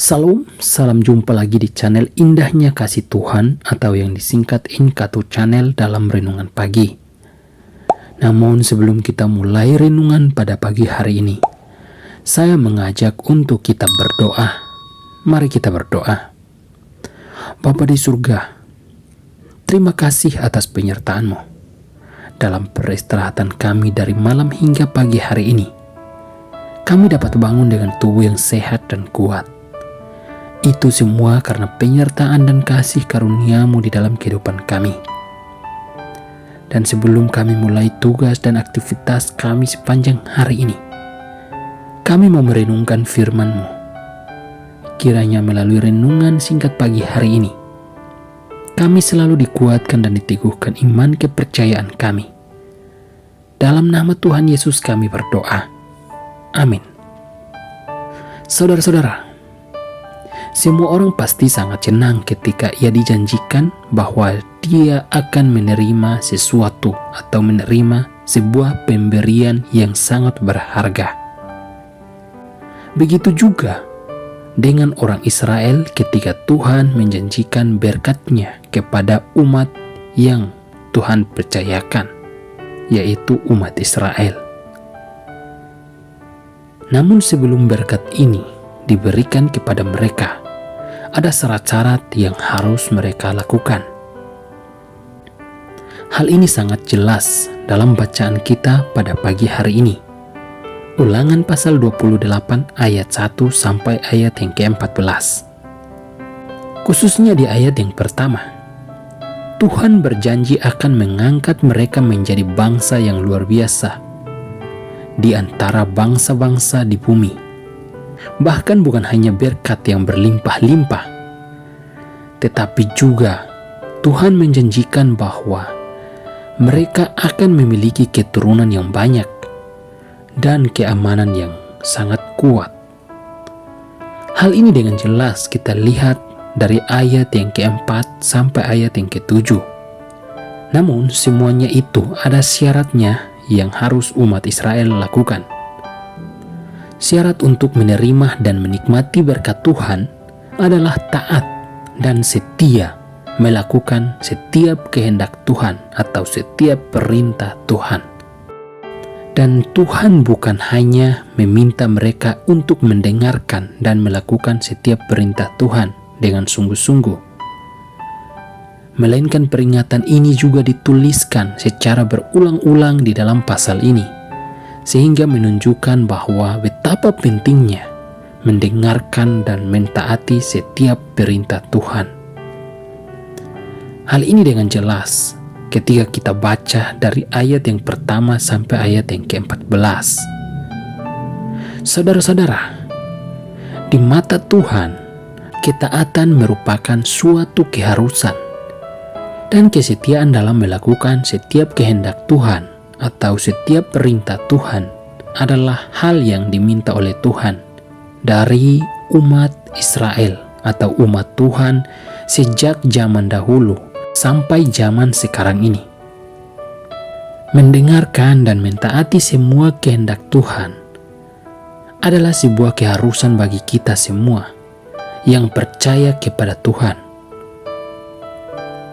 Salam, salam jumpa lagi di channel Indahnya Kasih Tuhan atau yang disingkat Inkatu Channel dalam Renungan Pagi. Namun sebelum kita mulai renungan pada pagi hari ini, saya mengajak untuk kita berdoa. Mari kita berdoa. Bapa di surga, terima kasih atas penyertaan-Mu dalam peristirahatan kami dari malam hingga pagi hari ini. Kami dapat bangun dengan tubuh yang sehat dan kuat. Itu semua karena penyertaan dan kasih karunia-Mu di dalam kehidupan kami. Dan sebelum kami mulai tugas dan aktivitas kami sepanjang hari ini, kami mau merenungkan firman-Mu. Kiranya melalui renungan singkat pagi hari ini, kami selalu dikuatkan dan diteguhkan iman kepercayaan kami. Dalam nama Tuhan Yesus kami berdoa. Amin. Saudara-saudara, semua orang pasti sangat senang ketika ia dijanjikan bahwa dia akan menerima sesuatu atau menerima sebuah pemberian yang sangat berharga. Begitu juga dengan orang Israel ketika Tuhan menjanjikan berkat-Nya kepada umat yang Tuhan percayakan, yaitu umat Israel. Namun sebelum berkat ini diberikan kepada mereka, ada syarat-syarat yang harus mereka lakukan. Hal ini sangat jelas dalam bacaan kita pada pagi hari ini. Ulangan pasal 28 ayat 1 sampai ayat yang ke-14. Khususnya di ayat yang pertama, Tuhan berjanji akan mengangkat mereka menjadi bangsa yang luar biasa di antara bangsa-bangsa di bumi. Bahkan bukan hanya berkat yang berlimpah-limpah, tetapi juga Tuhan menjanjikan bahwa mereka akan memiliki keturunan yang banyak dan keamanan yang sangat kuat. Hal ini dengan jelas kita lihat dari ayat yang ke-4 sampai ayat yang ke-7. Namun semuanya itu ada syaratnya yang harus umat Israel lakukan. Syarat untuk menerima dan menikmati berkat Tuhan adalah taat dan setia melakukan setiap kehendak Tuhan atau setiap perintah Tuhan. Dan Tuhan bukan hanya meminta mereka untuk mendengarkan dan melakukan setiap perintah Tuhan dengan sungguh-sungguh, melainkan peringatan ini juga dituliskan secara berulang-ulang di dalam pasal ini, sehingga menunjukkan bahwa betapa pentingnya mendengarkan dan mentaati setiap perintah Tuhan. Hal ini dengan jelas ketika kita baca dari ayat yang pertama sampai ayat yang ke-14. Saudara-saudara, di mata Tuhan, ketaatan merupakan suatu keharusan, dan kesetiaan dalam melakukan setiap kehendak Tuhan atau setiap perintah Tuhan adalah hal yang diminta oleh Tuhan dari umat Israel atau umat Tuhan sejak zaman dahulu sampai zaman sekarang ini. Mendengarkan dan mentaati semua kehendak Tuhan adalah sebuah keharusan bagi kita semua yang percaya kepada Tuhan.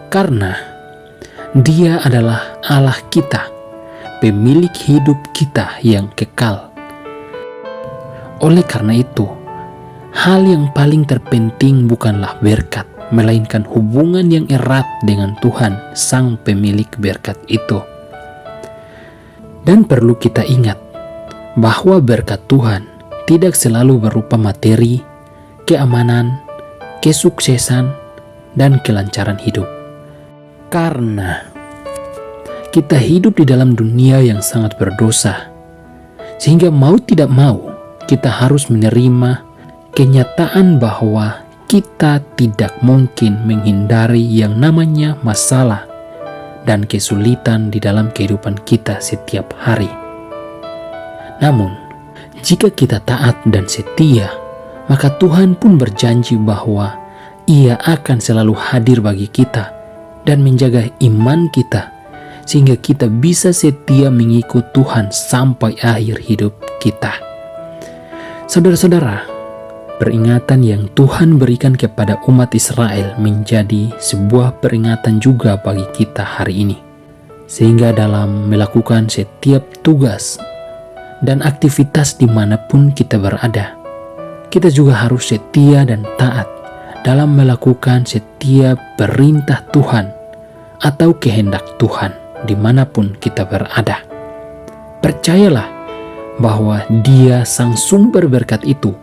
Karena Dia adalah Allah kita, pemilik hidup kita yang kekal. Oleh karena itu, hal yang paling terpenting bukanlah berkat, melainkan hubungan yang erat dengan Tuhan, Sang Pemilik berkat itu. Dan perlu kita ingat bahwa berkat Tuhan tidak selalu berupa materi, keamanan, kesuksesan, dan kelancaran hidup. Karena kita hidup di dalam dunia yang sangat berdosa, sehingga mau tidak mau kita harus menerima kenyataan bahwa kita tidak mungkin menghindari yang namanya masalah dan kesulitan di dalam kehidupan kita setiap hari. Namun, jika kita taat dan setia, maka Tuhan pun berjanji bahwa Ia akan selalu hadir bagi kita dan menjaga iman kita, sehingga kita bisa setia mengikut Tuhan sampai akhir hidup kita. Saudara-saudara, peringatan yang Tuhan berikan kepada umat Israel menjadi sebuah peringatan juga bagi kita hari ini. Sehingga dalam melakukan setiap tugas dan aktivitas dimanapun kita berada, kita juga harus setia dan taat dalam melakukan setiap perintah Tuhan atau kehendak Tuhan dimanapun kita berada. Percayalah bahwa Dia sang sumber berkat itu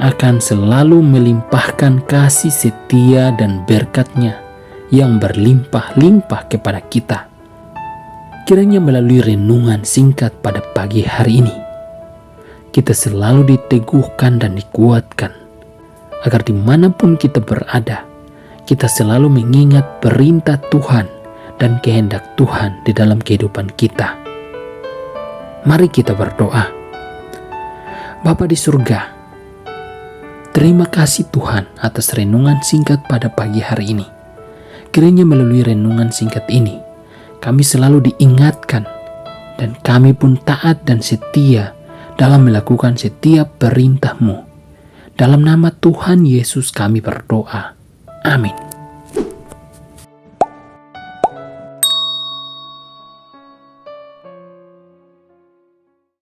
akan selalu melimpahkan kasih setia dan berkat-Nya yang berlimpah-limpah kepada kita. Kiranya melalui renungan singkat pada pagi hari ini, kita selalu diteguhkan dan dikuatkan, agar dimanapun kita berada, kita selalu mengingat perintah Tuhan dan kehendak Tuhan di dalam kehidupan kita. Mari kita berdoa. Bapa di surga, terima kasih Tuhan atas renungan singkat pada pagi hari ini. Kiranya melalui renungan singkat ini, kami selalu diingatkan dan kami pun taat dan setia dalam melakukan setiap perintah-Mu. Dalam nama Tuhan Yesus kami berdoa. Amin.